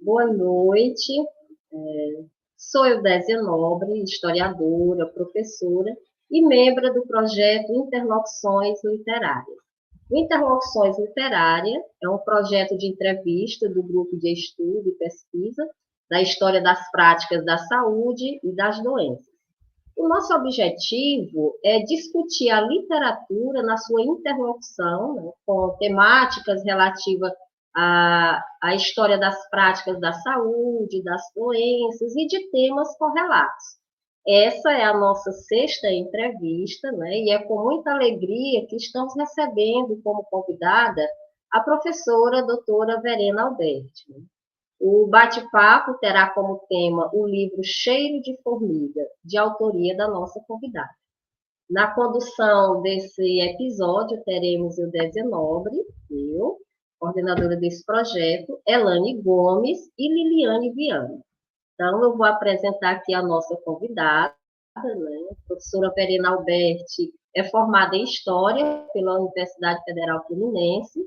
Boa noite. Sou Eudésia Nobre, historiadora, professora e membro do projeto Interlocuções Literárias. O Interlocuções Literárias é um projeto de entrevista do Grupo de Estudo e Pesquisa da História das Práticas da Saúde e das Doenças. O nosso objetivo é discutir a literatura na sua interlocução, né, com temáticas relativas à história das práticas da saúde, das doenças e de temas correlatos. Essa é a nossa sexta entrevista, né, e é com muita alegria que estamos recebendo como convidada a professora doutora Verena Alberti. O bate-papo terá como tema o livro Cheiro de Formiga, de autoria da nossa convidada. Na condução desse episódio, teremos Eudésia Nobre, eu, coordenadora desse projeto, Elane Gomes e Liliane Viana. Então, eu vou apresentar aqui a nossa convidada, né? A professora Verena Alberti é formada em História pela Universidade Federal Fluminense,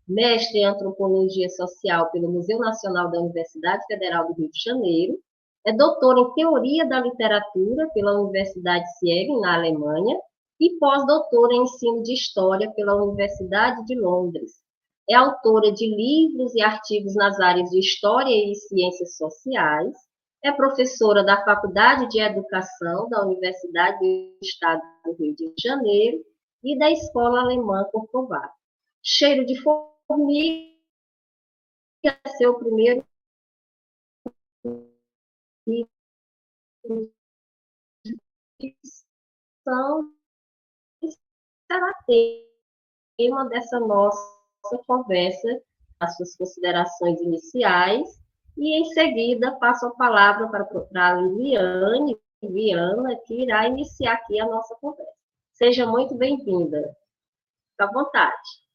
mestre em Antropologia Social pelo Museu Nacional da Universidade Federal do Rio de Janeiro, é doutora em Teoria da Literatura pela Universidade Siegen, na Alemanha, e pós-doutora em Ensino de História pela Universidade de Londres. É autora de livros e artigos nas áreas de História e Ciências Sociais, é professora da Faculdade de Educação da Universidade do Estado do Rio de Janeiro e da Escola Alemã Corcovado. Cheiro de Formiga é seu primeiro livro, será tema dessa nossa conversa, as suas considerações iniciais, e em seguida passo a palavra para a Liliane Viana, que irá iniciar aqui a nossa conversa. Seja muito bem-vinda. Fique à vontade.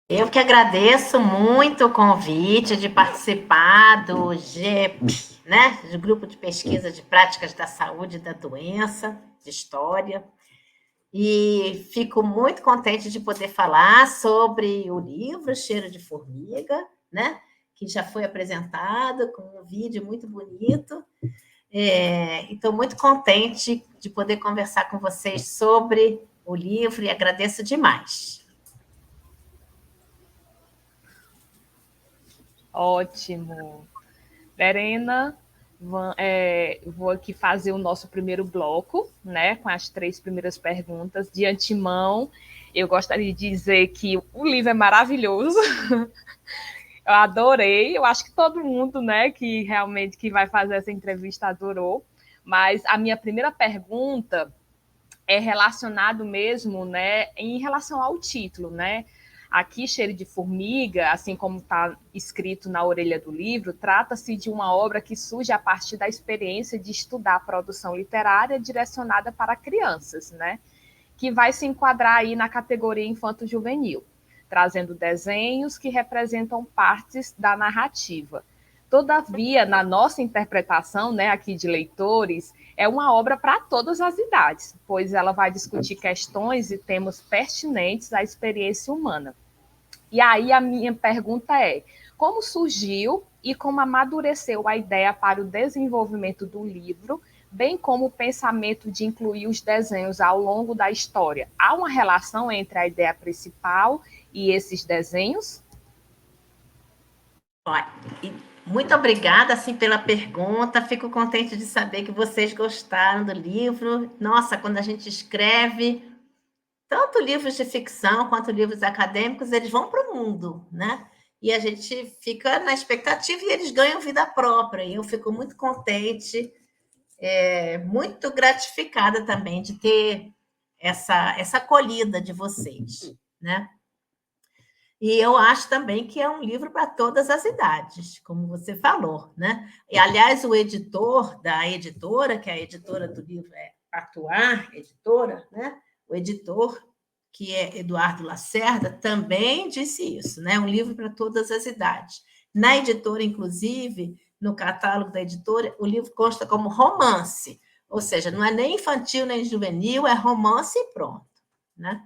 Eu que agradeço muito o convite de participar do GEP, né, do Grupo de Pesquisa de Práticas da Saúde e da Doença, de História, e fico muito contente de poder falar sobre o livro Cheiro de Formiga, né, que já foi apresentado com um vídeo muito bonito, e estou muito contente de poder conversar com vocês sobre o livro e agradeço demais. Ótimo. Verena, vou aqui fazer o nosso primeiro bloco, né, com as 3 primeiras perguntas. De antemão, eu gostaria de dizer que o livro é maravilhoso. Eu adorei, eu acho que todo mundo, né, que realmente que vai fazer essa entrevista adorou. Mas a minha primeira pergunta é relacionado mesmo, né, em relação ao título, né? Aqui, Cheiro de Formiga, assim como está escrito na orelha do livro, trata-se de uma obra que surge a partir da experiência de estudar a produção literária direcionada para crianças, né? Que vai se enquadrar aí na categoria infanto-juvenil, trazendo desenhos que representam partes da narrativa. Todavia, na nossa interpretação, né, aqui de leitores, é uma obra para todas as idades, pois ela vai discutir questões e temas pertinentes à experiência humana. E aí a minha pergunta é, como surgiu e como amadureceu a ideia para o desenvolvimento do livro, bem como o pensamento de incluir os desenhos ao longo da história? Há uma relação entre a ideia principal e esses desenhos? Muito obrigada assim, pela pergunta, fico contente de saber que vocês gostaram do livro. Nossa, quando a gente escreve, tanto livros de ficção quanto livros acadêmicos, eles vão para o mundo, né? E a gente fica na expectativa e eles ganham vida própria. E eu fico muito contente, muito gratificada também de ter essa acolhida de vocês, né? E eu acho também que é um livro para todas as idades, como você falou, né? E, aliás, o editor da editora, que é a editora do livro é Atuar, editora, né? O editor, que é Eduardo Lacerda, também disse isso, né? Um livro para todas as idades. Na editora, inclusive, no catálogo da editora, o livro consta como romance, ou seja, não é nem infantil nem juvenil, é romance e pronto, né?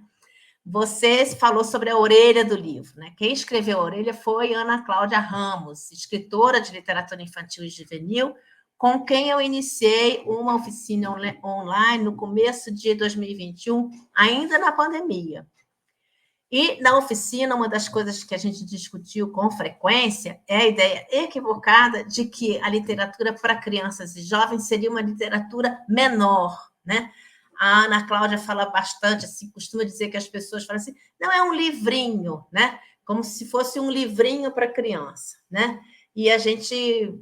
Você falou sobre a orelha do livro, né? Quem escreveu a orelha foi Ana Cláudia Ramos, escritora de literatura infantil e juvenil, com quem eu iniciei uma oficina online no começo de 2021, ainda na pandemia. E na oficina, uma das coisas que a gente discutiu com frequência é a ideia equivocada de que a literatura para crianças e jovens seria uma literatura menor, né? A Ana Cláudia fala bastante, assim, costuma dizer que as pessoas falam assim, não, é um livrinho, né? Como se fosse um livrinho para criança, né? E a gente,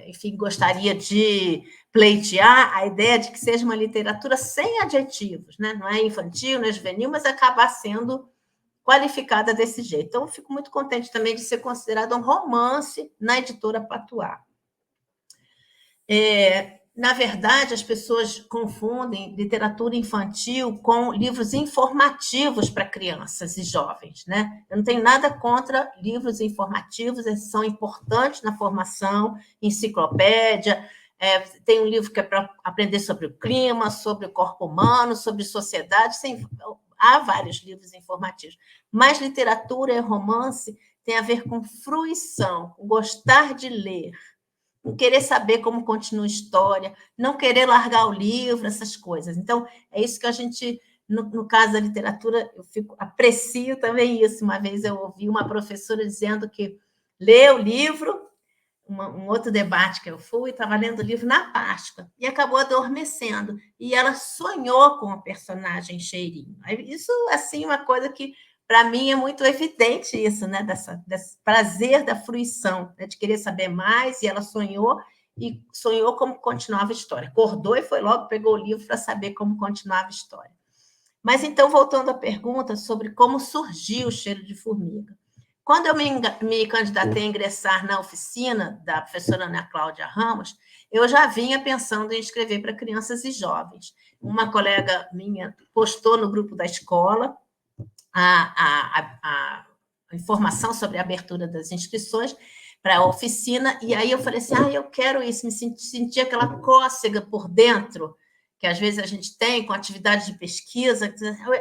enfim, gostaria de pleitear a ideia de que seja uma literatura sem adjetivos, né? Não é infantil, não é juvenil, mas acabar sendo qualificada desse jeito. Então, eu fico muito contente também de ser considerado um romance na editora Patuá. Na verdade, as pessoas confundem literatura infantil com livros informativos para crianças e jovens, né? Eu não tenho nada contra livros informativos, eles são importantes na formação, enciclopédia, tem um livro que é para aprender sobre o clima, sobre o corpo humano, sobre sociedade, há vários livros informativos, mas literatura e romance tem a ver com fruição, com gostar de ler, com querer saber como continua a história, não querer largar o livro, essas coisas. Então, é isso que a gente, no caso da literatura, aprecio também isso. Uma vez eu ouvi uma professora dizendo que lê o livro, um outro debate que eu fui, estava lendo o livro na Páscoa, e acabou adormecendo, e ela sonhou com o personagem Cheirinho. Isso, assim, uma coisa que, para mim, é muito evidente isso, né? Desse prazer da fruição, né? De querer saber mais, e ela sonhou como continuava a história. Acordou e foi logo, pegou o livro para saber como continuava a história. Mas, então, voltando à pergunta sobre como surgiu o Cheiro de Formiga. Quando eu me candidatei a ingressar na oficina da professora Ana Cláudia Ramos, eu já vinha pensando em escrever para crianças e jovens. Uma colega minha postou no grupo da escola a informação sobre a abertura das inscrições para a oficina, e aí eu falei assim, eu quero isso, me senti aquela cócega por dentro, que às vezes a gente tem com atividade de pesquisa,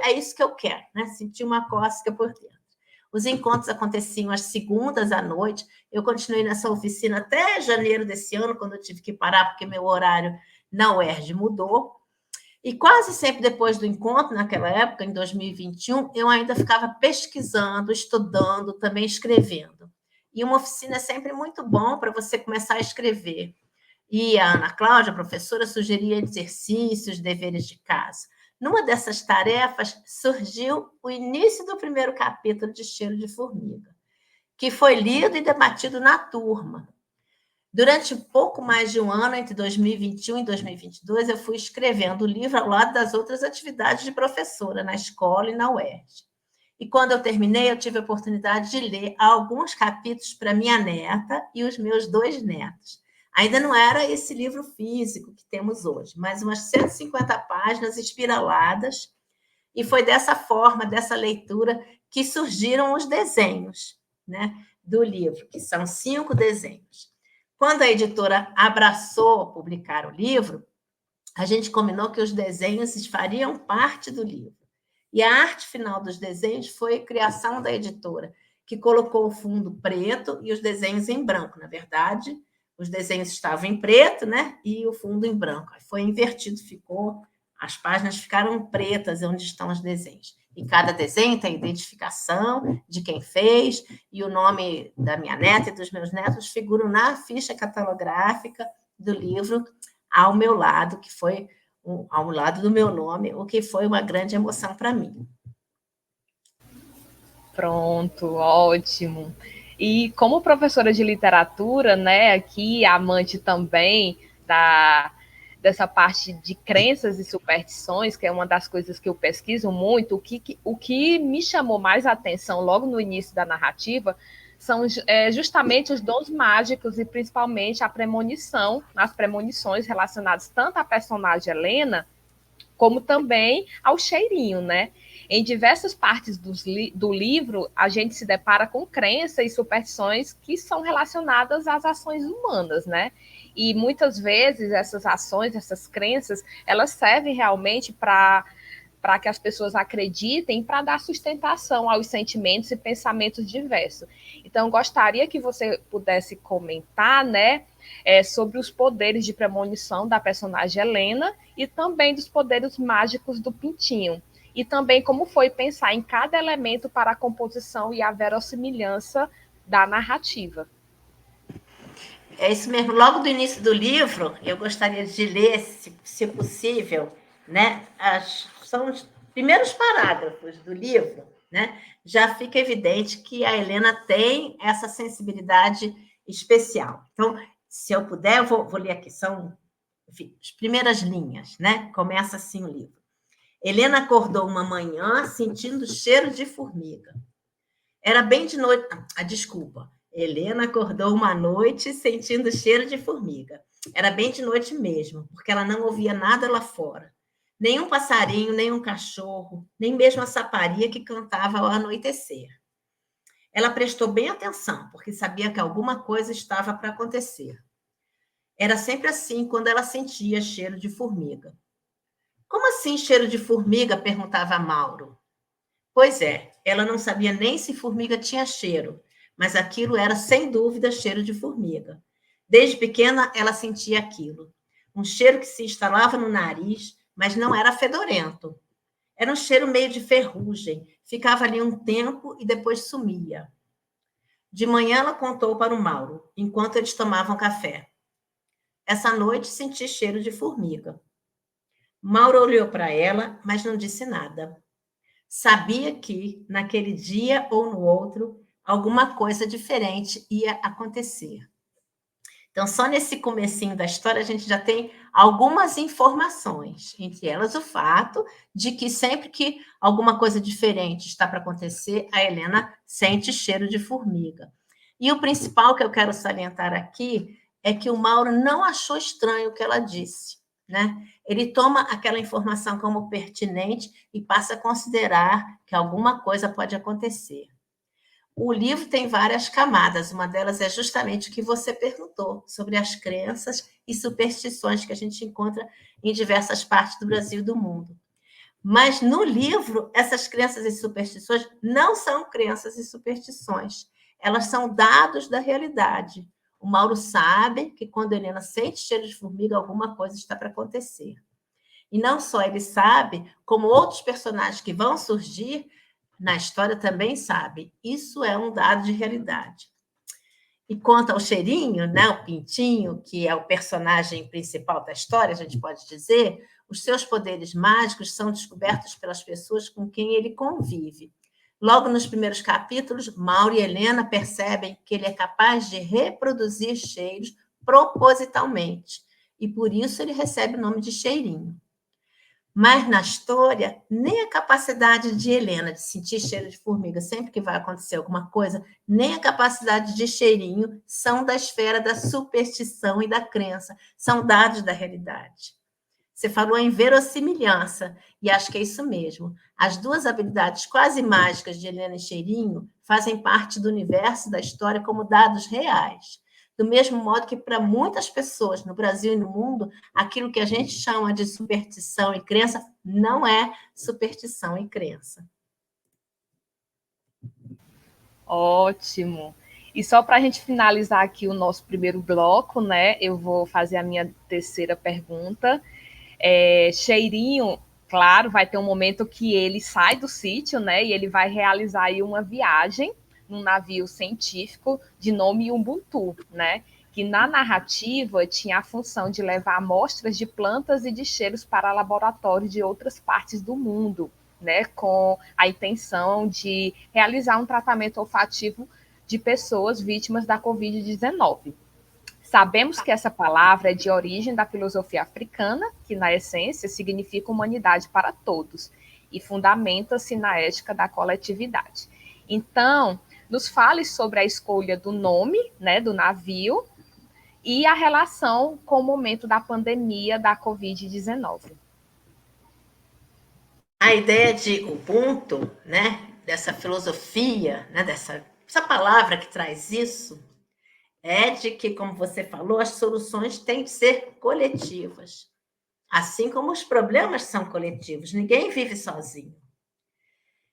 é isso que eu quero, né? Sentir uma cócega por dentro. Os encontros aconteciam às segundas à noite. Eu continuei nessa oficina até janeiro desse ano, quando eu tive que parar, porque meu horário na UERJ mudou. E quase sempre depois do encontro, naquela época, em 2021, eu ainda ficava pesquisando, estudando, também escrevendo. E uma oficina é sempre muito bom para você começar a escrever. E a Ana Cláudia, a professora, sugeria exercícios, deveres de casa. Numa dessas tarefas, surgiu o início do primeiro capítulo de Cheiro de Formiga, que foi lido e debatido na turma. Durante pouco mais de um ano, entre 2021 e 2022, eu fui escrevendo o livro ao lado das outras atividades de professora, na escola e na UERJ. E quando eu terminei, eu tive a oportunidade de ler alguns capítulos para minha neta e os meus 2 netos. Ainda não era esse livro físico que temos hoje, mas umas 150 páginas espiraladas, e foi dessa forma, dessa leitura, que surgiram os desenhos, né, do livro, que são 5 desenhos. Quando a editora abraçou publicar o livro, a gente combinou que os desenhos fariam parte do livro. E a arte final dos desenhos foi criação da editora, que colocou o fundo preto e os desenhos em branco. Na verdade, os desenhos estavam em preto, né? E o fundo em branco. Foi invertido, as páginas ficaram pretas onde estão os desenhos. E cada desenho tem a identificação de quem fez, e o nome da minha neta e dos meus netos figuram na ficha catalográfica do livro ao meu lado, que foi ao lado do meu nome, o que foi uma grande emoção para mim. Pronto, ótimo. E como professora de literatura, né, aqui, amante também dessa parte de crenças e superstições, que é uma das coisas que eu pesquiso muito, o que me chamou mais a atenção logo no início da narrativa são justamente os dons mágicos e principalmente as premonições relacionadas tanto à personagem Helena, como também ao Cheirinho, né? Em diversas partes do livro, a gente se depara com crenças e superstições que são relacionadas às ações humanas, né? E muitas vezes essas ações, essas crenças, elas servem realmente para para que as pessoas acreditem, para dar sustentação aos sentimentos e pensamentos diversos. Então, gostaria que você pudesse comentar, né, sobre os poderes de premonição da personagem Helena e também dos poderes mágicos do Pintinho. E também como foi pensar em cada elemento para a composição e a verossimilhança da narrativa. É isso mesmo. Logo do início do livro, eu gostaria de ler, se possível, né? São os primeiros parágrafos do livro, né? Já fica evidente que a Helena tem essa sensibilidade especial. Então, se eu puder, eu vou ler aqui. São, enfim, as primeiras linhas, né? Começa assim o livro. Helena acordou uma manhã sentindo cheiro de formiga. Era bem de noite. Desculpa. Helena acordou uma noite sentindo cheiro de formiga. Era bem de noite mesmo, porque ela não ouvia nada lá fora. Nenhum passarinho, nenhum cachorro, nem mesmo a saparia que cantava ao anoitecer. Ela prestou bem atenção, porque sabia que alguma coisa estava para acontecer. Era sempre assim quando ela sentia cheiro de formiga. Como assim cheiro de formiga? Perguntava Mauro. Pois é, ela não sabia nem se formiga tinha cheiro, mas aquilo era, sem dúvida, cheiro de formiga. Desde pequena, ela sentia aquilo. Um cheiro que se instalava no nariz, mas não era fedorento. Era um cheiro meio de ferrugem. Ficava ali um tempo e depois sumia. De manhã, ela contou para o Mauro, enquanto eles tomavam café. Essa noite, senti cheiro de formiga. Mauro olhou para ela, mas não disse nada. Sabia que, naquele dia ou no outro, alguma coisa diferente ia acontecer. Então, só nesse comecinho da história, a gente já tem algumas informações, entre elas o fato de que sempre que alguma coisa diferente está para acontecer, a Helena sente cheiro de formiga. E o principal que eu quero salientar aqui é que o Mauro não achou estranho o que ela disse, né? Ele toma aquela informação como pertinente e passa a considerar que alguma coisa pode acontecer. O livro tem várias camadas, uma delas é justamente o que você perguntou, sobre as crenças e superstições que a gente encontra em diversas partes do Brasil e do mundo. Mas no livro, essas crenças e superstições não são crenças e superstições, elas são dados da realidade. O Mauro sabe que quando a Helena sente cheiro de formiga, alguma coisa está para acontecer. E não só ele sabe, como outros personagens que vão surgir na história também sabem. Isso é um dado de realidade. E quanto ao cheirinho, né, o Pintinho, que é o personagem principal da história, a gente pode dizer, os seus poderes mágicos são descobertos pelas pessoas com quem ele convive. Logo nos primeiros capítulos, Mauro e Helena percebem que ele é capaz de reproduzir cheiros propositalmente, e por isso ele recebe o nome de cheirinho. Mas na história, nem a capacidade de Helena de sentir cheiro de formiga sempre que vai acontecer alguma coisa, nem a capacidade de cheirinho são da esfera da superstição e da crença, são dados da realidade. Você falou em verossimilhança, e acho que é isso mesmo. As duas habilidades quase mágicas de Helena e Cheirinho fazem parte do universo da história como dados reais. Do mesmo modo que, para muitas pessoas no Brasil e no mundo, aquilo que a gente chama de superstição e crença não é superstição e crença. Ótimo. E só para a gente finalizar aqui o nosso primeiro bloco, né? Eu vou fazer a minha terceira pergunta. Cheirinho, claro, vai ter um momento que ele sai do sítio, né? E ele vai realizar aí uma viagem num navio científico de nome Ubuntu, né? Que na narrativa tinha a função de levar amostras de plantas e de cheiros para laboratórios de outras partes do mundo, né? Com a intenção de realizar um tratamento olfativo de pessoas vítimas da Covid-19. Sabemos que essa palavra é de origem da filosofia africana, que na essência significa humanidade para todos e fundamenta-se na ética da coletividade. Então, nos fale sobre a escolha do nome, né, do navio e a relação com o momento da pandemia da Covid-19. A ideia de Ubuntu, né, dessa filosofia, né, essa palavra que traz isso, é de que, como você falou, as soluções têm que ser coletivas. assim como os problemas são coletivos, ninguém vive sozinho.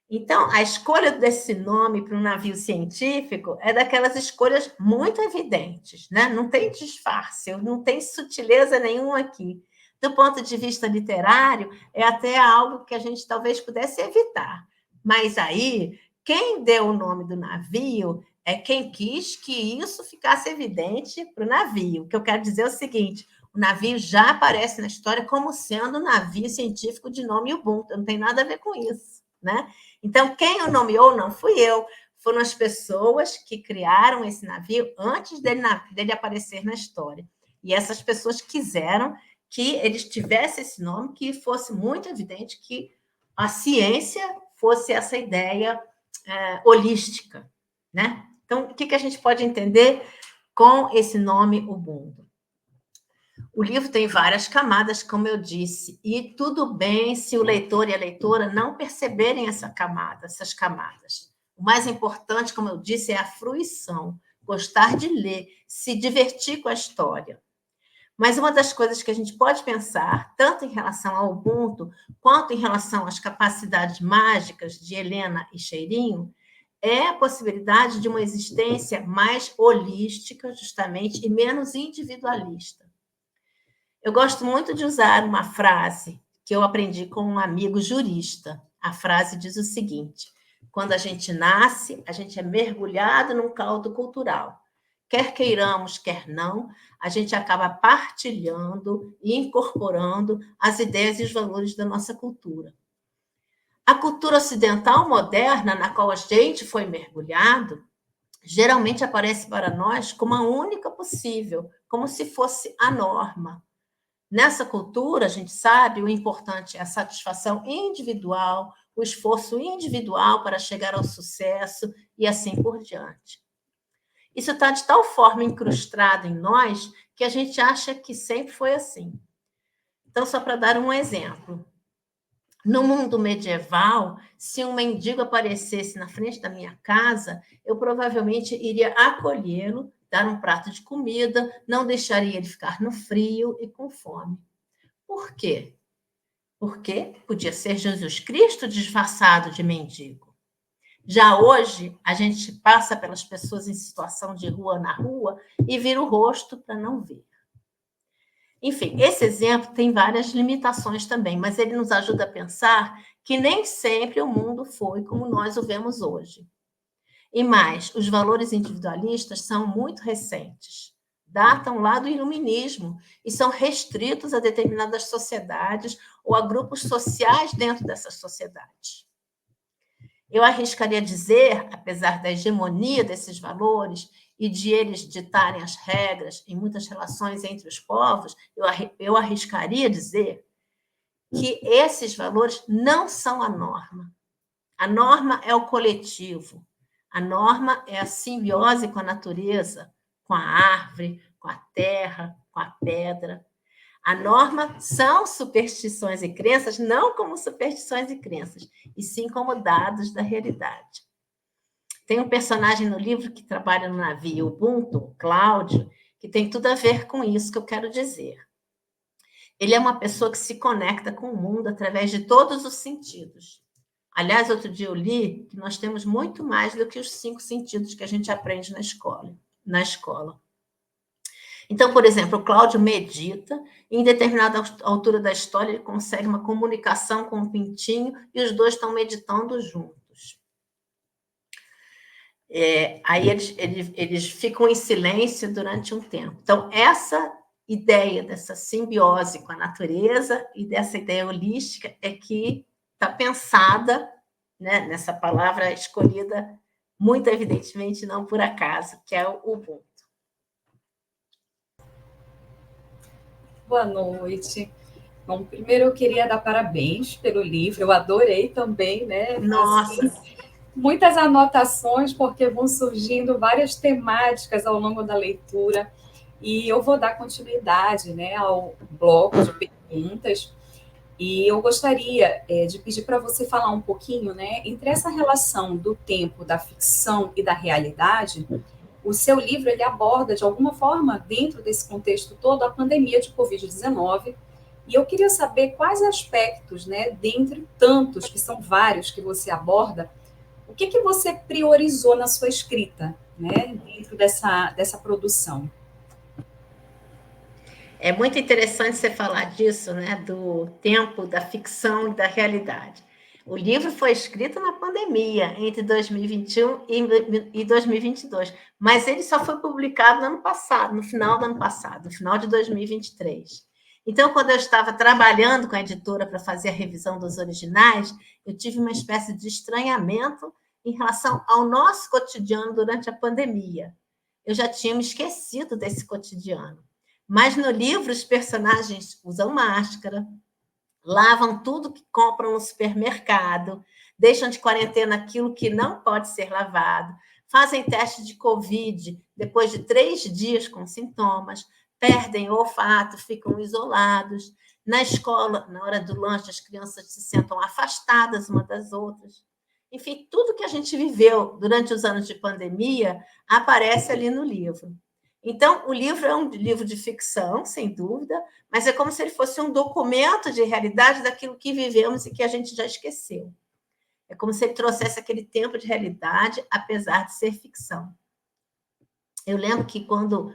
Então, a escolha desse nome para um navio científico é daquelas escolhas muito evidentes, né? Não tem disfarce, não tem sutileza nenhuma aqui. Do ponto de vista literário, é até algo que a gente talvez pudesse evitar. Mas aí, quem deu o nome do navio é quem quis que isso ficasse evidente para o navio. O que eu quero dizer é o seguinte: o navio já aparece na história como sendo um navio científico de nome Ubuntu, não tem nada a ver com isso, né? Então, quem o nomeou não fui eu, foram as pessoas que criaram esse navio antes dele aparecer na história. E essas pessoas quiseram que eles tivessem esse nome, que fosse muito evidente que a ciência fosse essa ideia holística, né? Então, o que a gente pode entender com esse nome Ubuntu? O livro tem várias camadas, como eu disse, e tudo bem se o leitor e a leitora não perceberem essas camadas. O mais importante, como eu disse, é a fruição, gostar de ler, se divertir com a história. Mas uma das coisas que a gente pode pensar, tanto em relação ao Ubuntu, quanto em relação às capacidades mágicas de Helena e Cheirinho, é a possibilidade de uma existência mais holística, justamente, e menos individualista. Eu gosto muito de usar uma frase que eu aprendi com um amigo jurista. A frase diz o seguinte: quando a gente nasce, a gente é mergulhado num caldo cultural. Quer queiramos, quer não, a gente acaba partilhando e incorporando as ideias e os valores da nossa cultura. A cultura ocidental moderna, na qual a gente foi mergulhado, geralmente aparece para nós como a única possível, como se fosse a norma. Nessa cultura, a gente sabe, o importante é a satisfação individual, o esforço individual para chegar ao sucesso e assim por diante. Isso está de tal forma incrustado em nós que a gente acha que sempre foi assim. Então, só para dar um exemplo. No mundo medieval, se um mendigo aparecesse na frente da minha casa, eu provavelmente iria acolhê-lo, dar um prato de comida, não deixaria ele ficar no frio e com fome. Por quê? Porque podia ser Jesus Cristo disfarçado de mendigo. Já hoje, a gente passa pelas pessoas em situação de rua na rua e vira o rosto para não ver. Enfim, esse exemplo tem várias limitações também, mas ele nos ajuda a pensar que nem sempre o mundo foi como nós o vemos hoje. E mais, os valores individualistas são muito recentes, datam lá do iluminismo e são restritos a determinadas sociedades ou a grupos sociais dentro dessas sociedades. Eu arriscaria dizer, apesar da hegemonia desses valores e de eles ditarem as regras em muitas relações entre os povos, eu arriscaria dizer que esses valores não são a norma. A norma é o coletivo. A norma é a simbiose com a natureza, com a árvore, com a terra, com a pedra. A norma são superstições e crenças, não como superstições e crenças, e sim como dados da realidade. Tem um personagem no livro que trabalha no navio, Ubuntu, Cláudio, que tem tudo a ver com isso que eu quero dizer. Ele é uma pessoa que se conecta com o mundo através de todos os sentidos. Aliás, outro dia eu li que nós temos muito mais do que os 5 sentidos que a gente aprende na escola. Então, por exemplo, o Cláudio medita, e em determinada altura da história ele consegue uma comunicação com o Pintinho e os dois estão meditando juntos. Aí eles ficam em silêncio durante um tempo. Então, essa ideia dessa simbiose com a natureza e dessa ideia holística é que está pensada, né, nessa palavra escolhida, muito evidentemente não por acaso, que é o Ubuntu. Boa noite. Bom, primeiro eu queria dar parabéns pelo livro, eu adorei também, né? Nossa! Assim, muitas anotações, porque vão surgindo várias temáticas ao longo da leitura, e eu vou dar continuidade, né, ao bloco de perguntas, e eu gostaria de pedir para você falar um pouquinho, né, entre essa relação do tempo da ficção e da realidade. O seu livro ele aborda, de alguma forma, dentro desse contexto todo, a pandemia de Covid-19, E eu queria saber quais aspectos, né, dentre tantos, que são vários que você aborda, o que você priorizou na sua escrita, né, dentro dessa produção? É muito interessante você falar disso, né, do tempo da ficção e da realidade. O livro foi escrito na pandemia, entre 2021 e 2022, mas ele só foi publicado no ano passado, no final do ano passado, no final de 2023. Então, quando eu estava trabalhando com a editora para fazer a revisão dos originais, eu tive uma espécie de estranhamento em relação ao nosso cotidiano durante a pandemia. Eu já tinha me esquecido desse cotidiano. Mas no livro, os personagens usam máscara, lavam tudo que compram no supermercado, deixam de quarentena aquilo que não pode ser lavado, fazem teste de Covid depois de 3 dias com sintomas, perdem o olfato, ficam isolados. Na escola, na hora do lanche, as crianças se sentam afastadas uma das outras. Enfim, tudo que a gente viveu durante os anos de pandemia aparece ali no livro. Então, o livro é um livro de ficção, sem dúvida, mas é como se ele fosse um documento de realidade daquilo que vivemos e que a gente já esqueceu. É como se ele trouxesse aquele tempo de realidade, apesar de ser ficção. Eu lembro que quando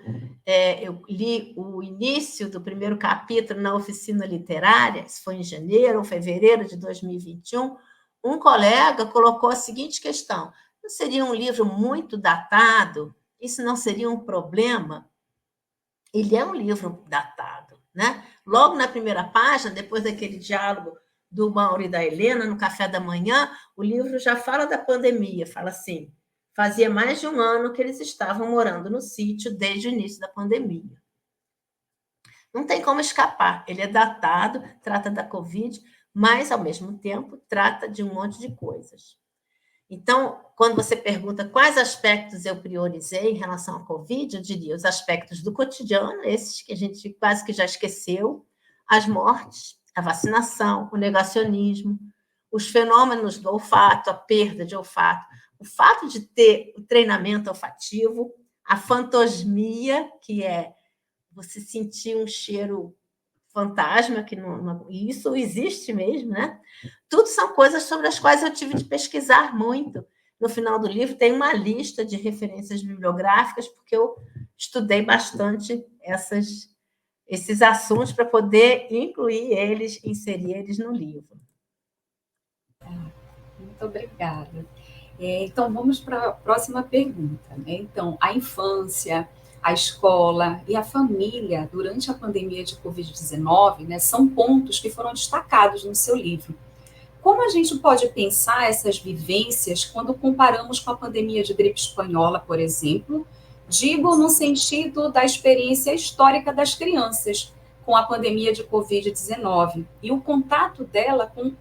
eu li o início do primeiro capítulo na oficina literária, isso foi em janeiro ou fevereiro de 2021, um colega colocou a seguinte questão: não seria um livro muito datado? Isso não seria um problema? Ele é um livro datado, né? Logo na primeira página, depois daquele diálogo do Mauro e da Helena, no café da manhã, o livro já fala da pandemia, fala assim: fazia mais de 1 ano que eles estavam morando no sítio desde o início da pandemia. Não tem como escapar, ele é datado, trata da Covid, mas, ao mesmo tempo, trata de um monte de coisas. Então, quando você pergunta quais aspectos eu priorizei em relação à Covid, eu diria os aspectos do cotidiano, esses que a gente quase que já esqueceu, as mortes, a vacinação, o negacionismo, os fenômenos do olfato, a perda de olfato, o fato de ter o treinamento olfativo, a fantosmia, que é você sentir um cheiro fantasma, que isso existe mesmo, né? Tudo são coisas sobre as quais eu tive de pesquisar muito. No final do livro tem uma lista de referências bibliográficas, porque eu estudei bastante esses assuntos para poder incluir eles, inserir eles no livro. Muito obrigada. Então, vamos para a próxima pergunta, né? Então, a infância, a escola e a família durante a pandemia de Covid-19, né, são pontos que foram destacados no seu livro. Como a gente pode pensar essas vivências quando comparamos com a pandemia de gripe espanhola, por exemplo? Digo no sentido da experiência histórica das crianças com a pandemia de Covid-19 e o contato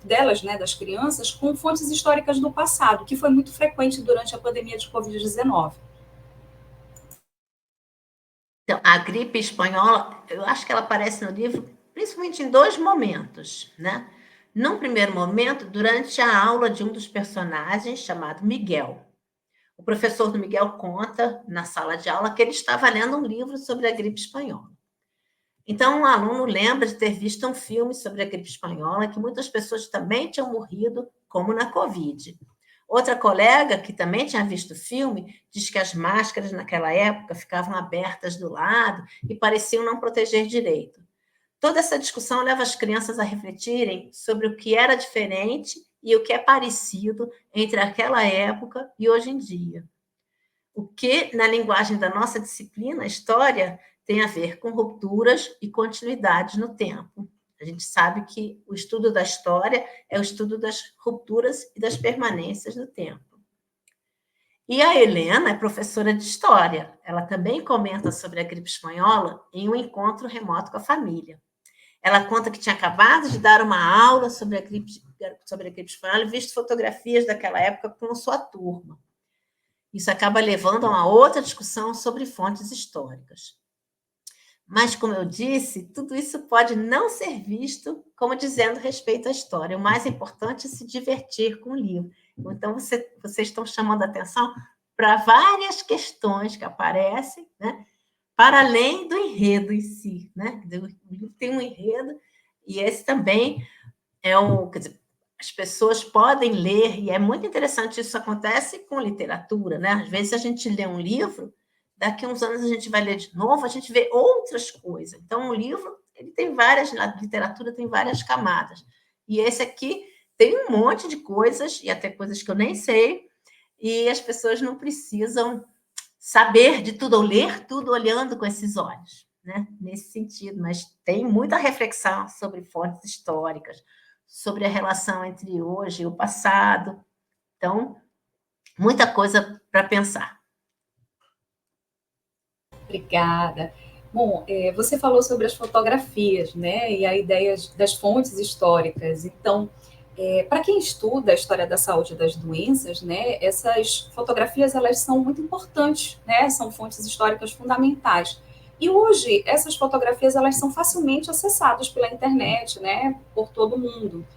delas, né, das crianças, com fontes históricas do passado, que foi muito frequente durante a pandemia de Covid-19. Então, a gripe espanhola, eu acho que ela aparece no livro principalmente em 2 momentos, né? Num primeiro momento, durante a aula de um dos personagens, chamado Miguel. O professor do Miguel conta, na sala de aula, que ele estava lendo um livro sobre a gripe espanhola. Então, um aluno lembra de ter visto um filme sobre a gripe espanhola, que muitas pessoas também tinham morrido, como na Covid. Outra colega, que também tinha visto o filme, diz que as máscaras naquela época ficavam abertas do lado e pareciam não proteger direito. Toda essa discussão leva as crianças a refletirem sobre o que era diferente e o que é parecido entre aquela época e hoje em dia. O que, na linguagem da nossa disciplina, história, tem a ver com rupturas e continuidades no tempo. A gente sabe que o estudo da história é o estudo das rupturas e das permanências no tempo. E a Helena é professora de história. Ela também comenta sobre a gripe espanhola em um encontro remoto com a família. Ela conta que tinha acabado de dar uma aula sobre a gripe espanhola e visto fotografias daquela época com sua turma. Isso acaba levando a uma outra discussão sobre fontes históricas. Mas, como eu disse, tudo isso pode não ser visto como dizendo respeito à história. O mais importante é se divertir com o livro. Então, vocês estão chamando a atenção para várias questões que aparecem, né? Para além do enredo em si. Né? O livro tem um enredo, E esse também quer dizer, as pessoas podem ler, e é muito interessante, isso acontece com literatura, né? Às vezes a gente lê um livro, daqui a uns anos a gente vai ler de novo, a gente vê outras coisas. Então, um livro, ele tem várias, a literatura tem várias camadas. E esse aqui tem um monte de coisas, e até coisas que eu nem sei, e as pessoas não precisam saber de tudo, ou ler tudo olhando com esses olhos, né? Nesse sentido, mas tem muita reflexão sobre fontes históricas, sobre a relação entre hoje e o passado. Então, muita coisa para pensar. Obrigada. Bom, você falou sobre as fotografias, né, e a ideia das fontes históricas. Então, para quem estuda a história da saúde e das doenças, né, essas fotografias elas são muito importantes, né, são fontes históricas fundamentais. E hoje essas fotografias elas são facilmente acessadas pela internet, né, por todo mundo.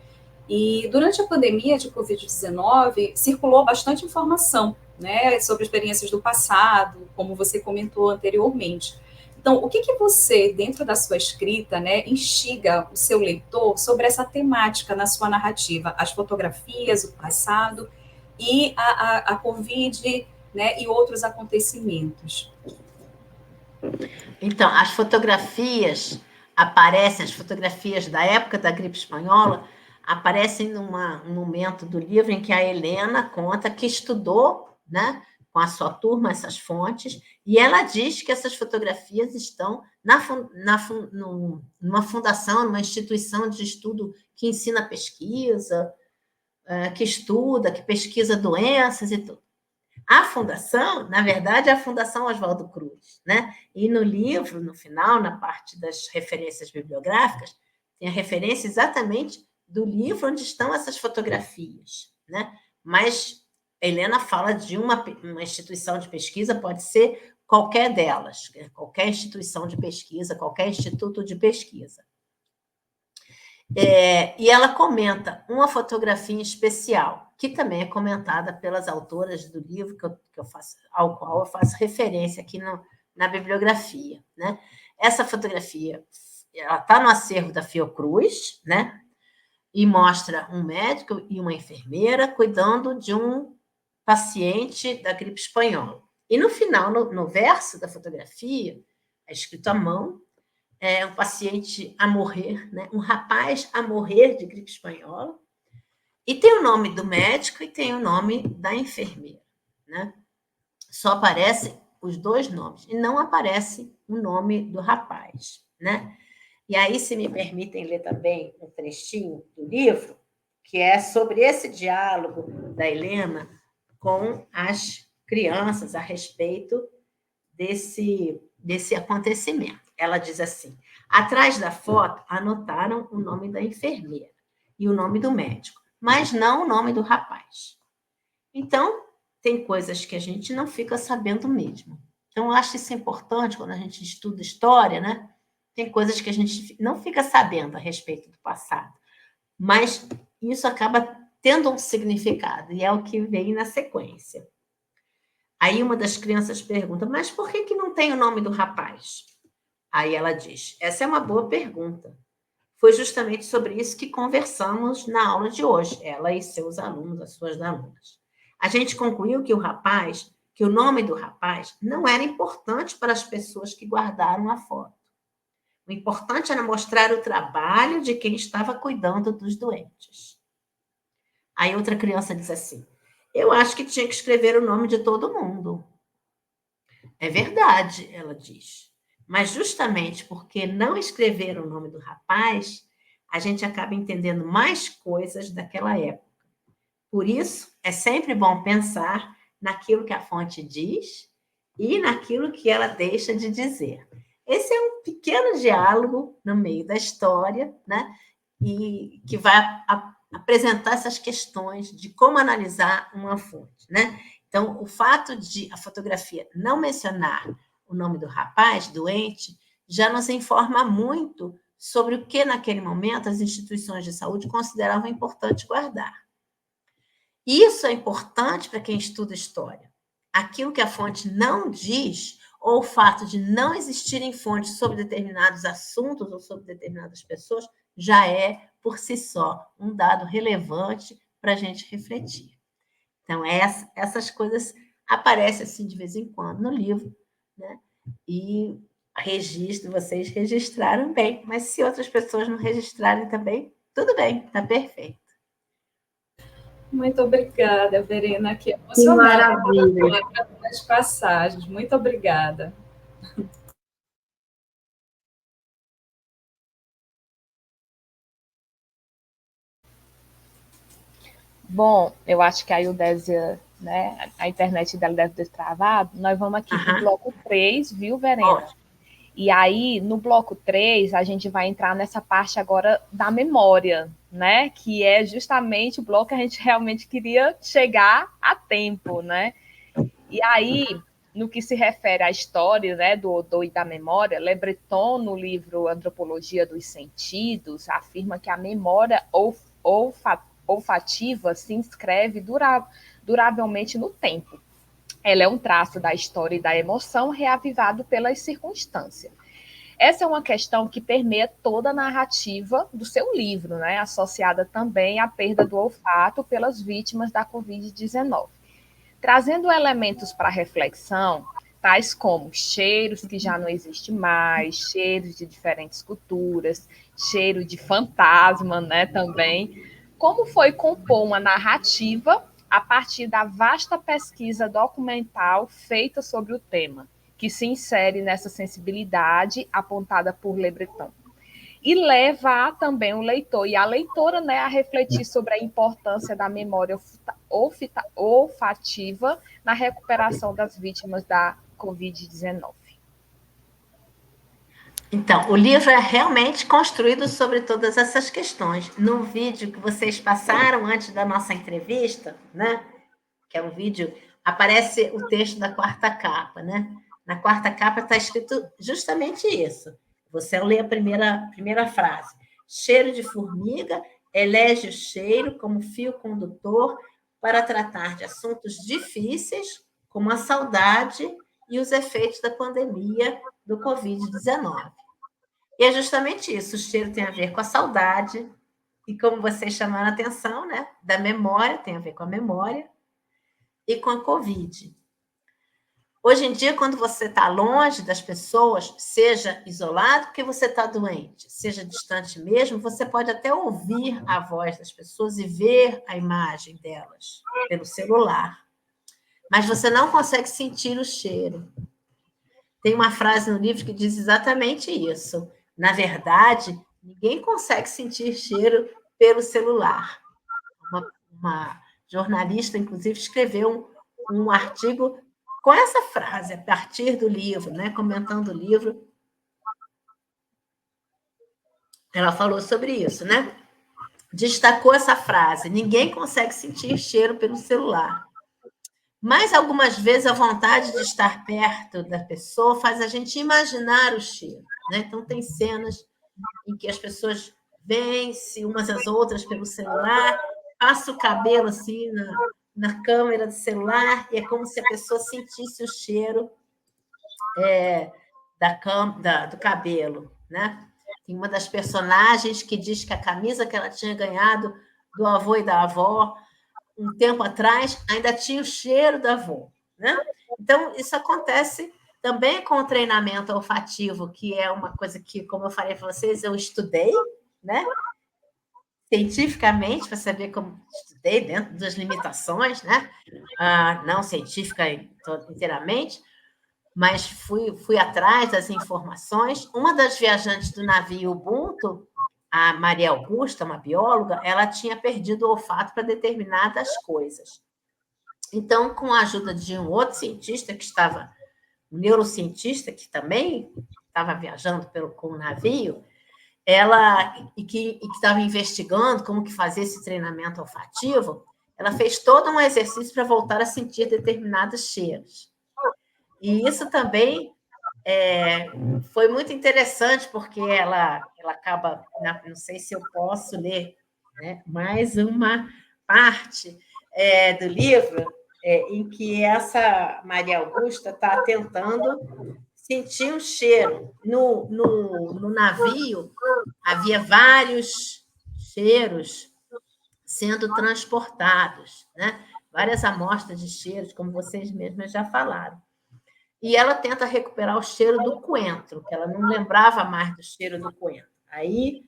E durante a pandemia de Covid-19 circulou bastante informação, né, sobre experiências do passado, como você comentou anteriormente. Então, o que você, dentro da sua escrita, né, instiga o seu leitor sobre essa temática na sua narrativa? As fotografias, o passado e a Covid, né, e outros acontecimentos. Então, as fotografias aparecem, as fotografias da época da gripe espanhola, aparecem num momento do livro em que a Helena conta que estudou, né, com a sua turma essas fontes, e ela diz que essas fotografias estão numa fundação, numa instituição de estudo que ensina pesquisa, que estuda, que pesquisa doenças e tudo. A fundação, na verdade, é a Fundação Oswaldo Cruz, né? E no livro, no final, na parte das referências bibliográficas, tem a referência exatamente do livro onde estão essas fotografias, né? Mas Helena fala de uma instituição de pesquisa, pode ser qualquer delas, qualquer instituição de pesquisa, qualquer instituto de pesquisa. E ela comenta uma fotografia especial, que também é comentada pelas autoras do livro que eu faço, ao qual eu faço referência aqui na bibliografia, né? Essa fotografia, ela está no acervo da Fiocruz, né? E mostra um médico e uma enfermeira cuidando de um paciente da gripe espanhola. E no final, no verso da fotografia, é escrito à mão, um paciente a morrer, né? Um rapaz a morrer de gripe espanhola, e tem o nome do médico e tem o nome da enfermeira, né? Só aparecem os dois nomes, e não aparece o nome do rapaz, né? E aí, se me permitem ler também um trechinho do livro, que é sobre esse diálogo da Helena com as crianças a respeito desse acontecimento. Ela diz assim: atrás da foto anotaram o nome da enfermeira e o nome do médico, mas não o nome do rapaz. Então, tem coisas que a gente não fica sabendo mesmo. Então, eu acho isso importante quando a gente estuda história, né? Tem coisas que a gente não fica sabendo a respeito do passado, mas isso acaba tendo um significado, e é o que vem na sequência. Aí uma das crianças pergunta: mas por que não tem o nome do rapaz? Aí ela diz: essa é uma boa pergunta. Foi justamente sobre isso que conversamos na aula de hoje, ela e seus alunos, as suas alunas. A gente concluiu que o nome do rapaz não era importante para as pessoas que guardaram a foto. O importante era mostrar o trabalho de quem estava cuidando dos doentes. Aí outra criança diz assim: eu acho que tinha que escrever o nome de todo mundo. É verdade, ela diz. Mas justamente porque não escreveram o nome do rapaz, a gente acaba entendendo mais coisas daquela época. Por isso, é sempre bom pensar naquilo que a fonte diz e naquilo que ela deixa de dizer. Esse é um pequeno diálogo no meio da história, né? E que vai apresentar essas questões de como analisar uma fonte, né? Então, o fato de a fotografia não mencionar o nome do rapaz doente já nos informa muito sobre o que, naquele momento, as instituições de saúde consideravam importante guardar. Isso é importante para quem estuda história. Aquilo que a fonte não diz, ou o fato de não existirem fontes sobre determinados assuntos ou sobre determinadas pessoas, já é, por si só, um dado relevante para a gente refletir. Então, essas coisas aparecem assim de vez em quando no livro, né? E vocês registraram bem, mas se outras pessoas não registrarem também, tudo bem, está perfeito. Muito obrigada, Verena, que Que emocionada maravilha. as passagens. Muito obrigada. Bom, eu acho que a Ildésia, né, a internet dela deve ter travado. Nós vamos aqui para o bloco 3, viu, Verena? Ótimo. E aí, no bloco 3, a gente vai entrar nessa parte agora da memória, né? Que é justamente o bloco que a gente realmente queria chegar a tempo, né? E aí, no que se refere à história, né, do odor e da memória, Le Breton, no livro Antropologia dos Sentidos, afirma que a memória olfativa se inscreve duravelmente no tempo. Ela é um traço da história e da emoção reavivado pelas circunstâncias. Essa é uma questão que permeia toda a narrativa do seu livro, né, associada também à perda do olfato pelas vítimas da Covid-19. Trazendo elementos para reflexão, tais como cheiros que já não existem mais, cheiros de diferentes culturas, cheiro de fantasma, né, também. Como foi compor uma narrativa a partir da vasta pesquisa documental feita sobre o tema, que se insere nessa sensibilidade apontada por Le Breton. E leva também o leitor e a leitora, né, a refletir sobre a importância da memória olfativa na recuperação das vítimas da Covid-19. Então, o livro é realmente construído sobre todas essas questões. No vídeo que vocês passaram antes da nossa entrevista, né, que é um vídeo, aparece o texto da quarta capa, né? Na quarta capa está escrito justamente isso. Você lê a primeira frase. Cheiro de formiga elege o cheiro como fio condutor para tratar de assuntos difíceis, como a saudade e os efeitos da pandemia do Covid-19. E é justamente isso, o cheiro tem a ver com a saudade, e como vocês chamaram a atenção, né, da memória, tem a ver com a memória, e com a Covid. Hoje em dia, quando você está longe das pessoas, seja isolado porque você está doente, seja distante mesmo, você pode até ouvir a voz das pessoas e ver a imagem delas pelo celular, mas você não consegue sentir o cheiro. Tem uma frase no livro que diz exatamente isso. Na verdade, ninguém consegue sentir cheiro pelo celular. Uma jornalista, inclusive, escreveu um artigo com essa frase, a partir do livro, né, comentando o livro. Ela falou sobre isso, né? Destacou essa frase: ninguém consegue sentir cheiro pelo celular. Mas, algumas vezes, a vontade de estar perto da pessoa faz a gente imaginar o cheiro, né? Então, tem cenas em que as pessoas veem-se umas às outras pelo celular, passa o cabelo assim na câmera do celular, e é como se a pessoa sentisse o cheiro do cabelo, né? Tem uma das personagens que diz que a camisa que ela tinha ganhado do avô e da avó um tempo atrás ainda tinha o cheiro da avó, né? Então, isso acontece também com o treinamento olfativo, que é uma coisa que, como eu falei para vocês, eu estudei, né? Cientificamente, para saber como estudei dentro das limitações, né? Não científica inteiramente, mas fui atrás das informações. Uma das viajantes do navio Ubuntu, a Maria Augusta, uma bióloga, ela tinha perdido o olfato para determinadas coisas. Então, com a ajuda de um outro cientista que estava, um neurocientista que também estava viajando com o navio, que estava investigando como que fazer esse treinamento olfativo, ela fez todo um exercício para voltar a sentir determinados cheiros. E isso também foi muito interessante, porque ela acaba, não sei se eu posso ler, né, mais uma parte do livro em que essa Maria Augusta está tentando sentir o cheiro. No navio, havia vários cheiros sendo transportados, né? Várias amostras de cheiros, como vocês mesmas já falaram. E ela tenta recuperar o cheiro do coentro, que ela não lembrava mais do cheiro do coentro. Aí,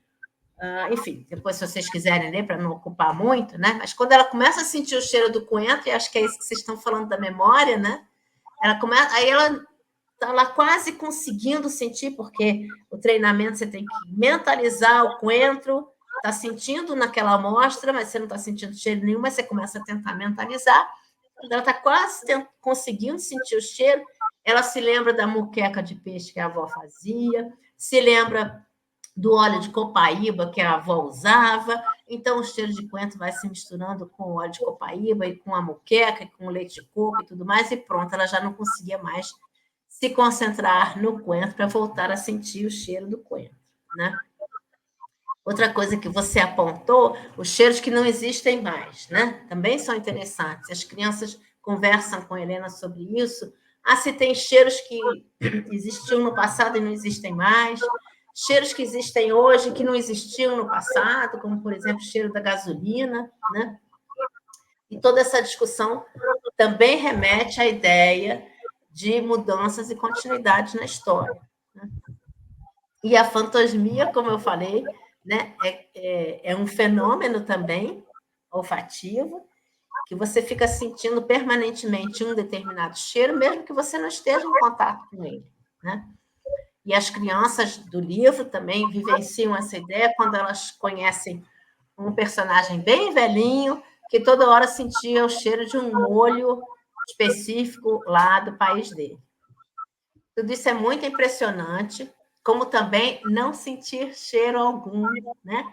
enfim, depois, se vocês quiserem ler, para não ocupar muito, né? Mas quando ela começa a sentir o cheiro do coentro, e acho que é isso que vocês estão falando da memória, né? Aí ela está lá quase conseguindo sentir, porque o treinamento você tem que mentalizar o coentro, está sentindo naquela amostra, mas você não está sentindo cheiro nenhum, mas você começa a tentar mentalizar. Quando ela está quase conseguindo sentir o cheiro, ela se lembra da muqueca de peixe que a avó fazia, se lembra do óleo de copaíba que a avó usava. Então, o cheiro de coentro vai se misturando com o óleo de copaíba e com a muqueca, e com o leite de coco e tudo mais, e pronto, ela já não conseguia mais se concentrar no coentro para voltar a sentir o cheiro do coentro, né? Outra coisa que você apontou, os cheiros que não existem mais, né? Também são interessantes. As crianças conversam com a Helena sobre isso. Se tem cheiros que existiam no passado e não existem mais, cheiros que existem hoje que não existiam no passado, como, por exemplo, o cheiro da gasolina, né? E toda essa discussão também remete à ideia de mudanças e continuidades na história, né? E a fantosmia, como eu falei, né, é um fenômeno também olfativo, que você fica sentindo permanentemente um determinado cheiro, mesmo que você não esteja em contato com ele, né? E as crianças do livro também vivenciam essa ideia quando elas conhecem um personagem bem velhinho, que toda hora sentia o cheiro de um molho específico lá do país dele. Tudo isso é muito impressionante, como também não sentir cheiro algum, né?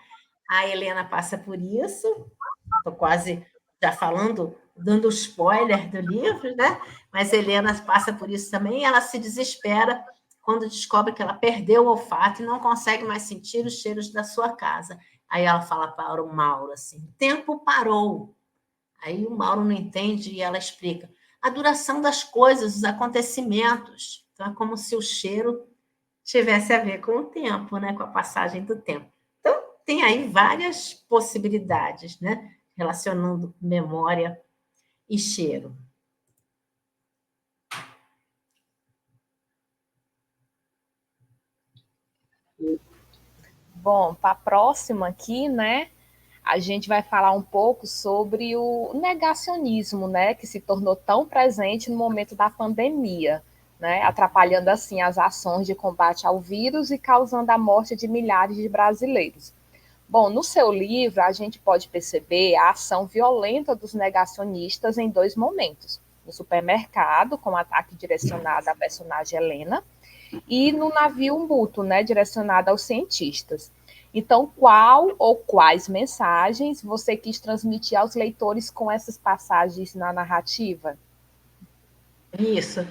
A Helena passa por isso, estou quase já falando, dando spoiler do livro, né? Mas a Helena passa por isso também, e ela se desespera quando descobre que ela perdeu o olfato e não consegue mais sentir os cheiros da sua casa. Aí ela fala para o Mauro assim: o tempo parou. Aí o Mauro não entende e ela explica: a duração das coisas, os acontecimentos. Então é como se o cheiro tivesse a ver com o tempo, né? Com a passagem do tempo. Então tem aí várias possibilidades, né? Relacionando memória e cheiro. Bom, para a próxima aqui, né? A gente vai falar um pouco sobre o negacionismo, né, que se tornou tão presente no momento da pandemia, né, atrapalhando assim as ações de combate ao vírus e causando a morte de milhares de brasileiros. Bom, no seu livro, a gente pode perceber a ação violenta dos negacionistas em dois momentos. No supermercado, com ataque direcionado à personagem Helena, e no navio Umbuto, né, direcionado aos cientistas. Então, qual ou quais mensagens você quis transmitir aos leitores com essas passagens na narrativa? Isso.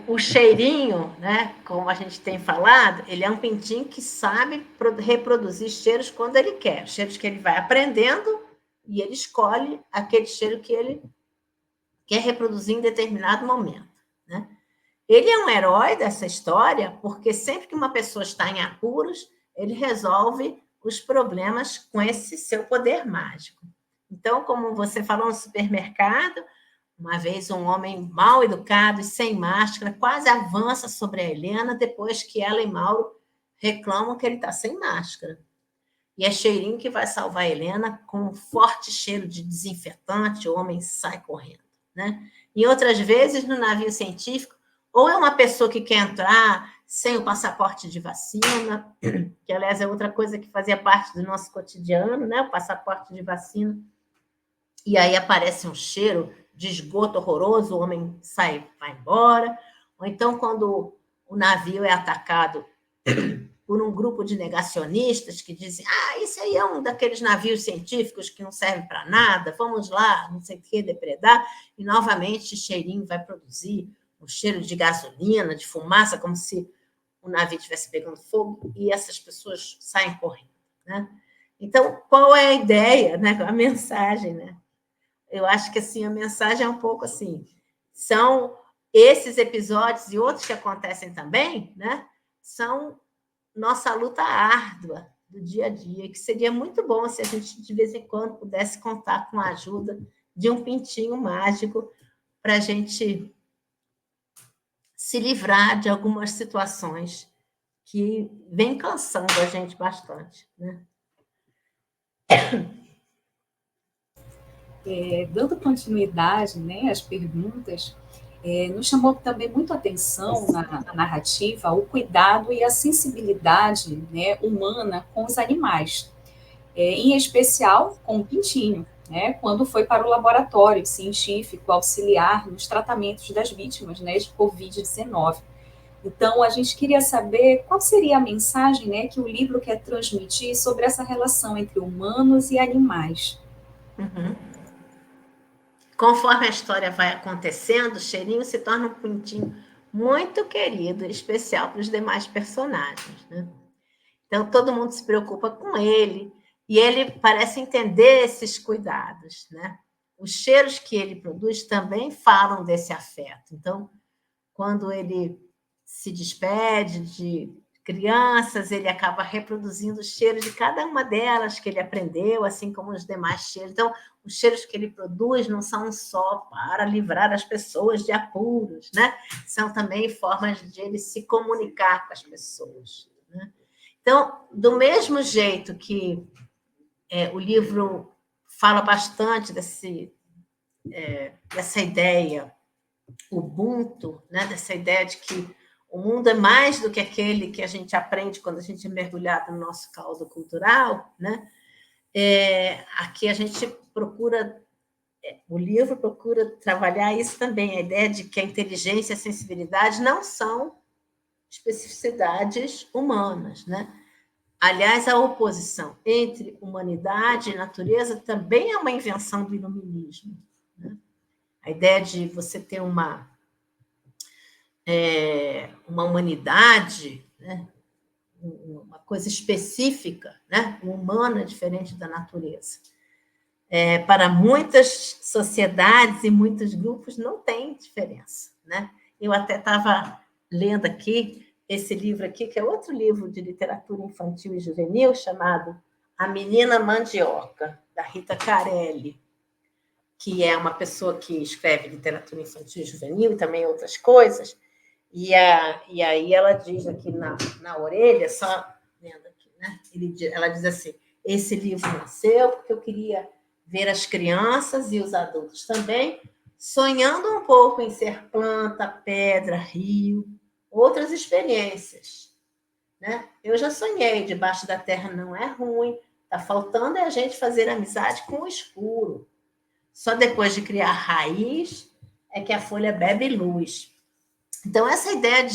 O cheirinho, né, como a gente tem falado, ele é um pintinho que sabe reproduzir cheiros quando ele quer. Cheiros que ele vai aprendendo e ele escolhe aquele cheiro que ele quer reproduzir em determinado momento, né? Ele é um herói dessa história porque sempre que uma pessoa está em apuros, ele resolve os problemas com esse seu poder mágico. Então, como você falou no supermercado, uma vez um homem mal educado e sem máscara quase avança sobre a Helena depois que ela e Mauro reclamam que ele está sem máscara. E é cheirinho que vai salvar a Helena com um forte cheiro de desinfetante, o homem sai correndo, né? E outras vezes, no navio científico, ou é uma pessoa que quer entrar sem o passaporte de vacina, que, aliás, é outra coisa que fazia parte do nosso cotidiano, né? O passaporte de vacina. E aí aparece um cheiro de esgoto horroroso, o homem sai, vai embora. Ou então, quando o navio é atacado por um grupo de negacionistas que dizem: isso aí é um daqueles navios científicos que não serve para nada, vamos lá, não sei o que, depredar. E, novamente, o cheirinho vai produzir um cheiro de gasolina, de fumaça, como se o navio estivesse pegando fogo, e essas pessoas saem correndo, né? Então, qual é a ideia, né? A mensagem, né? Eu acho que assim, a mensagem é um pouco assim: são esses episódios e outros que acontecem também, né, são nossa luta árdua do dia a dia, que seria muito bom se a gente, de vez em quando, pudesse contar com a ajuda de um pintinho mágico para a gente se livrar de algumas situações que vem cansando a gente bastante, né? Dando continuidade, né, às perguntas, nos chamou também muito a atenção na narrativa o cuidado e a sensibilidade, né, humana com os animais, em especial com o pintinho, né, quando foi para o laboratório científico auxiliar nos tratamentos das vítimas, né, de Covid-19. Então, a gente queria saber qual seria a mensagem, né, que o livro quer transmitir sobre essa relação entre humanos e animais. Uhum. Conforme a história vai acontecendo, o Cheirinho se torna um pintinho muito querido e especial para os demais personagens, né? Então, todo mundo se preocupa com ele, e ele parece entender esses cuidados, né? Os cheiros que ele produz também falam desse afeto. Então, quando ele se despede de crianças, ele acaba reproduzindo os cheiros de cada uma delas que ele aprendeu, assim como os demais cheiros. Então, os cheiros que ele produz não são só para livrar as pessoas de apuros, né? São também formas de ele se comunicar com as pessoas, né? Então, do mesmo jeito que o livro fala bastante dessa ideia Ubuntu, né? Dessa ideia de que o mundo é mais do que aquele que a gente aprende quando a gente é mergulhado no nosso caldo cultural, né? Aqui a gente procura, o livro procura trabalhar isso também, a ideia de que a inteligência e a sensibilidade não são especificidades humanas, né? Aliás, a oposição entre humanidade e natureza também é uma invenção do iluminismo, né? A ideia de você ter uma humanidade, né? Uma coisa específica, né? Humana, diferente da natureza. Para muitas sociedades e muitos grupos não tem diferença, né? Eu até estava lendo aqui esse livro aqui, que é outro livro de literatura infantil e juvenil, chamado A Menina Mandioca, da Rita Carelli, que é uma pessoa que escreve literatura infantil e juvenil e também outras coisas. E aí ela diz aqui na orelha, só lendo aqui, né? Ela diz assim: esse livro nasceu porque eu queria ver as crianças e os adultos também sonhando um pouco em ser planta, pedra, rio, outras experiências, né? Eu já sonhei, debaixo da terra não é ruim, tá faltando é a gente fazer amizade com o escuro. Só depois de criar raiz é que a folha bebe luz. Então, essa ideia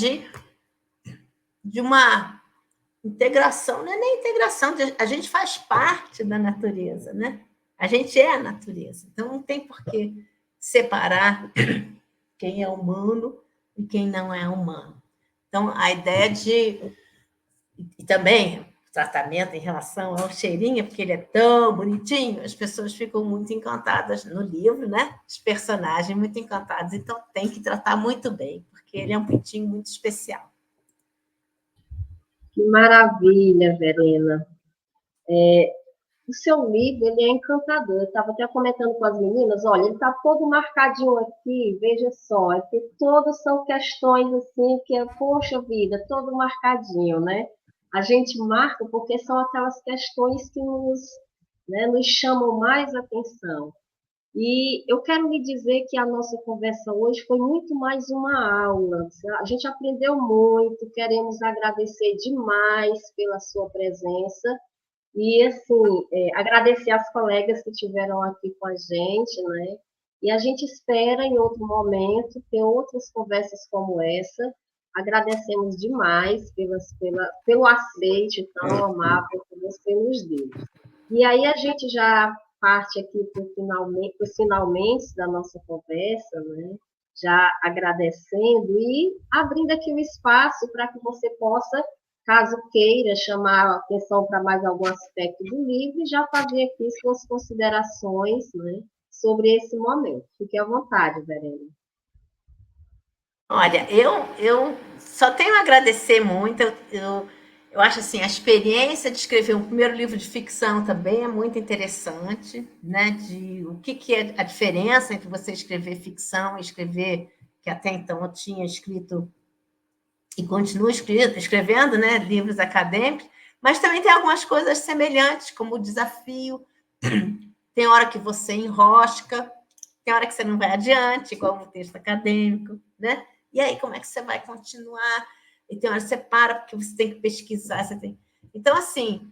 de uma integração, não é nem integração, a gente faz parte da natureza, né? A gente é a natureza. Então, não tem por que separar quem é humano e quem não é humano. Então, a ideia e também tratamento em relação ao cheirinho, porque ele é tão bonitinho, as pessoas ficam muito encantadas no livro, né? Os personagens muito encantados, então tem que tratar muito bem, porque ele é um pintinho muito especial. Que maravilha, Verena. O seu livro, ele é encantador. Eu estava até comentando com as meninas, olha, ele está todo marcadinho aqui, veja só, é que todas são questões assim, que é, poxa vida, todo marcadinho, né? A gente marca porque são aquelas questões que nos chamam mais atenção. E eu quero lhe dizer que a nossa conversa hoje foi muito mais uma aula. A gente aprendeu muito, queremos agradecer demais pela sua presença. E, assim, agradecer às colegas que estiveram aqui com a gente, né? E a gente espera, em outro momento, ter outras conversas como essa. Agradecemos demais pelo aceite tão amável que você nos deu. E aí a gente já parte aqui para os finalmente da nossa conversa, né? Já agradecendo e abrindo aqui o espaço para que você possa, caso queira, chamar a atenção para mais algum aspecto do livro e já fazer aqui suas considerações, né, sobre esse momento. Fique à vontade, Verena. Olha, eu só tenho a agradecer muito. Eu acho assim, a experiência de escrever um primeiro livro de ficção também é muito interessante, né? De o que é a diferença entre você escrever ficção e escrever, que até então eu tinha escrito e continuo escrevendo, né, livros acadêmicos, mas também tem algumas coisas semelhantes, como o desafio. Tem hora que você enrosca, tem hora que você não vai adiante, igual um texto acadêmico, né? E aí, como é que você vai continuar? E tem hora que você para, porque você tem que pesquisar. Então, assim,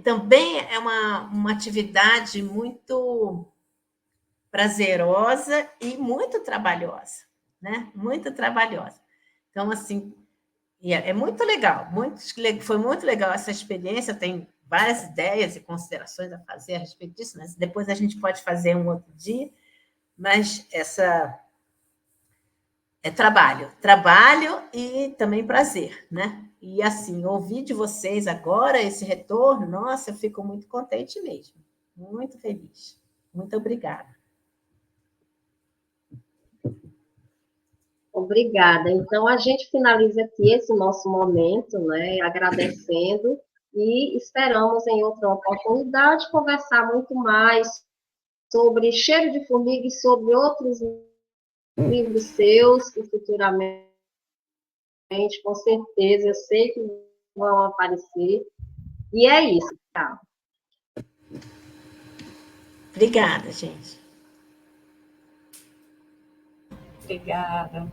também é uma atividade muito prazerosa e muito trabalhosa, né? Muito trabalhosa. Então, assim, é muito legal, foi muito legal essa experiência. Eu tenho várias ideias e considerações a fazer a respeito disso, mas depois a gente pode fazer um outro dia. Mas essa é trabalho e também prazer, né? E assim, ouvir de vocês agora esse retorno, nossa, eu fico muito contente mesmo, muito feliz. Muito obrigada. Obrigada. Então, a gente finaliza aqui esse nosso momento, né, agradecendo e esperamos em outra oportunidade conversar muito mais sobre Cheiro de Formiga e sobre outros livros seus que futuramente, com certeza, eu sei que vão aparecer. E é isso, tá? Obrigada, gente. Obrigada.